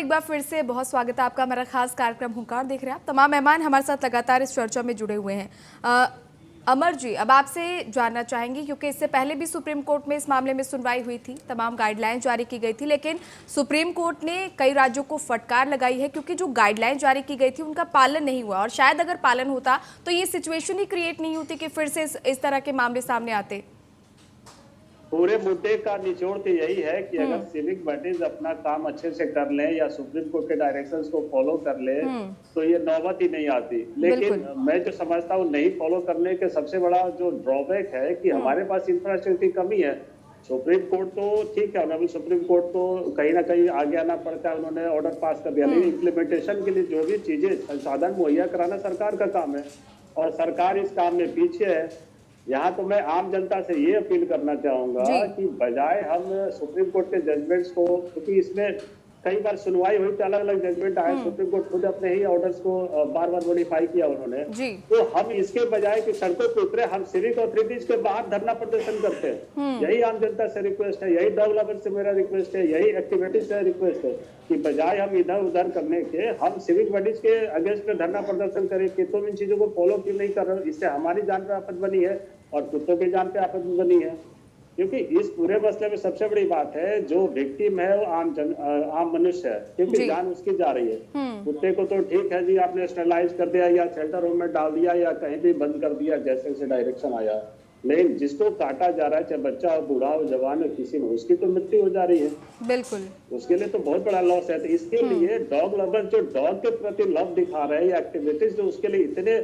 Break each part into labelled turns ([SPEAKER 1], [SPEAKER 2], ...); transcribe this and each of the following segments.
[SPEAKER 1] एक बार फिर से बहुत स्वागत है आपका। हमारा खास कार्यक्रम हुंकार देख रहे हैं आप। तमाम मेहमान हमारे साथ लगातार इस चर्चा में जुड़े हुए हैं। अमर जी, अब आपसे जानना चाहेंगे क्योंकि इससे पहले भी सुप्रीम कोर्ट में इस मामले में सुनवाई हुई थी, तमाम गाइडलाइन जारी की गई थी, लेकिन सुप्रीम कोर्ट ने कई राज्यों को फटकार लगाई है क्योंकि जो गाइडलाइन जारी की गई थी उनका पालन नहीं हुआ। और शायद अगर पालन होता तो ये सिचुएशन ही क्रिएट नहीं होती कि फिर से इस तरह के मामले सामने आते।
[SPEAKER 2] पूरे मुद्दे का निचोड़ तो यही है कि अगर सिविक बॉडीज अपना काम अच्छे से कर लें या सुप्रीम कोर्ट के डायरेक्शंस को फॉलो कर ले तो ये नौबत ही नहीं आती। लेकिन मैं जो समझता हूँ नहीं फॉलो करने के सबसे बड़ा जो ड्रॉबैक है कि हमारे पास इंफ्रास्ट्रक्चर की कमी है। सुप्रीम कोर्ट तो ठीक है, अभी सुप्रीम कोर्ट तो कहीं ना कहीं आगे आना पड़ता है, उन्होंने ऑर्डर पास कर दिया, लेकिन इम्प्लीमेंटेशन के लिए जो भी चीजें संसाधन मुहैया कराना सरकार का काम है और सरकार इस काम में पीछे है। यहाँ तो मैं आम जनता से ये अपील करना चाहूंगा कि बजाय हम सुप्रीम कोर्ट के जजमेंट्स को, क्योंकि इसमें कई बार सुनवाई हुई तो अलग अलग जजमेंट आए, सुप्रीम कोर्ट खुद अपने ही ऑर्डर्स को बार बार मॉडिफाई किया उन्होंने, तो हम इसके बजाय कि सड़कों पे उतरे, हम सिविक अथॉरिटीज के बाहर धरना प्रदर्शन करते हैं। यही आम जनता से रिक्वेस्ट है, यही डॉग लवर से मेरा रिक्वेस्ट है, यही एक्टिविटीज से रिक्वेस्ट है कि बजाय हम इधर उधर करने के हम सिविक बॉडीज के अगेंस्ट में धरना प्रदर्शन करें कि तुम इन चीजों को फॉलो क्यों नहीं कर रहे हो। इससे हमारी जान पे आफत बनी है और कुत्तों की जान पे आफत बनी है, क्योंकि इस पूरे मसले में सबसे बड़ी बात है जो विक्टिम है वो आम मनुष्य है, क्योंकि जान उसकी जा रही है। कुत्ते को तो ठीक है जी, आपने स्टरलाइज कर दिया या शेल्टर होम में डाल दिया या कहीं भी बंद कर दिया जैसे जैसे डायरेक्शन आया, लेकिन जिसको काटा जा रहा है, चाहे बच्चा हो, बूढ़ा हो, जवान हो, किसी में उसकी तो मृत्यु हो जा रही है। बिल्कुल, उसके लिए तो बहुत बड़ा लॉस है। तो इसके लिए डॉग लवर जो डॉग के प्रति लव दिखा रहे हैं या एक्टिविटीज जो उसके लिए इतने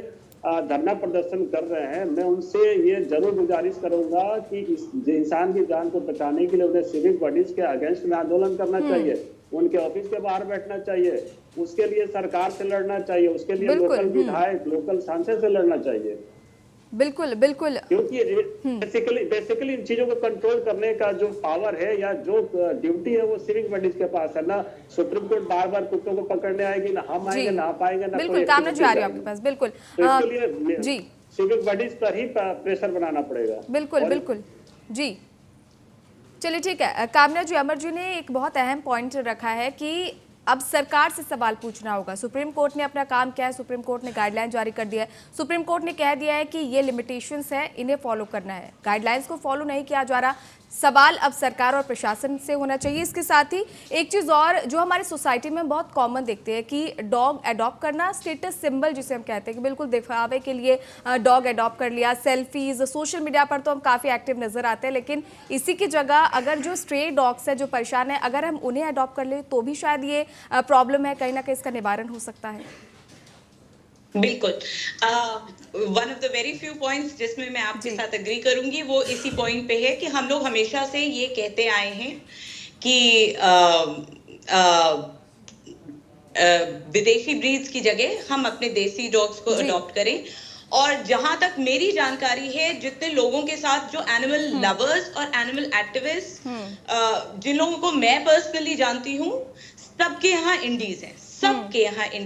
[SPEAKER 2] धरना प्रदर्शन कर रहे हैं, मैं उनसे ये जरूर गुजारिश करूंगा कि इस इंसान की जान को बचाने के लिए उन्हें सिविक बॉडीज के अगेंस्ट में आंदोलन करना चाहिए, उनके ऑफिस के बाहर बैठना चाहिए, उसके लिए सरकार से लड़ना चाहिए, उसके लिए लोकल विधायक, लोकल सांसद से लड़ना चाहिए।
[SPEAKER 1] बिल्कुल बिल्कुल,
[SPEAKER 2] क्योंकि बेसिकली इन चीजों को कंट्रोल करने का जो पावर है या जो ड्यूटी है वो सिविक बॉडीज के पास है ना। सुप्रीम कोर्ट बार बार कुत्तों को पकड़ने आएगी, ना हम आएंगे ना पाएंगे ना।
[SPEAKER 1] बिल्कुल, कामना जी आ रही है आपके पास। बिल्कुल,
[SPEAKER 2] तो इसके लिए जी सिविक बॉडीज पर ही प्रेशर बनाना पड़ेगा।
[SPEAKER 1] बिल्कुल बिल्कुल जी, चलिए ठीक है। कामना जी, अमर जी ने एक बहुत अहम पॉइंट रखा है कि अब सरकार से सवाल पूछना होगा। सुप्रीम कोर्ट ने अपना काम किया है, सुप्रीम कोर्ट ने गाइडलाइन जारी कर दिया है, सुप्रीम कोर्ट ने कह दिया है कि ये लिमिटेशंस है, इन्हें फॉलो करना है। गाइडलाइंस को फॉलो नहीं किया जा रहा, सवाल अब सरकार और प्रशासन से होना चाहिए। इसके साथ ही एक चीज़ और जो हमारे सोसाइटी में बहुत कॉमन देखते हैं कि डॉग अडॉप्ट करना, स्टेटस सिंबल जिसे हम कहते हैं कि बिल्कुल दिखावे के लिए डॉग अडॉप्ट कर लिया, सेल्फीज, सोशल मीडिया पर तो हम काफ़ी एक्टिव नज़र आते हैं, लेकिन इसी की जगह अगर जो स्ट्रे डॉग्स है जो परेशान है, अगर हम उन्हें अडॉप्ट कर ले तो भी शायद ये प्रॉब्लम है, कहीं ना कहीं इसका निवारण हो सकता है।
[SPEAKER 3] बिल्कुल, one of the very few points जिसमें मैं आपके साथ एग्री करूंगी वो इसी पॉइंट पे है कि हम लोग हमेशा से ये कहते आए हैं कि विदेशी ब्रीड्स की जगह हम अपने देसी डॉग्स को अडॉप्ट करें। और जहां तक मेरी जानकारी है, जितने लोगों के साथ जो एनिमल लवर्स और एनिमल एक्टिविस्ट जिन लोगों को मैं पर्सनली जानती हूँ, सबके यहाँ इंडीज हैं, सबके यहाँ इंडीज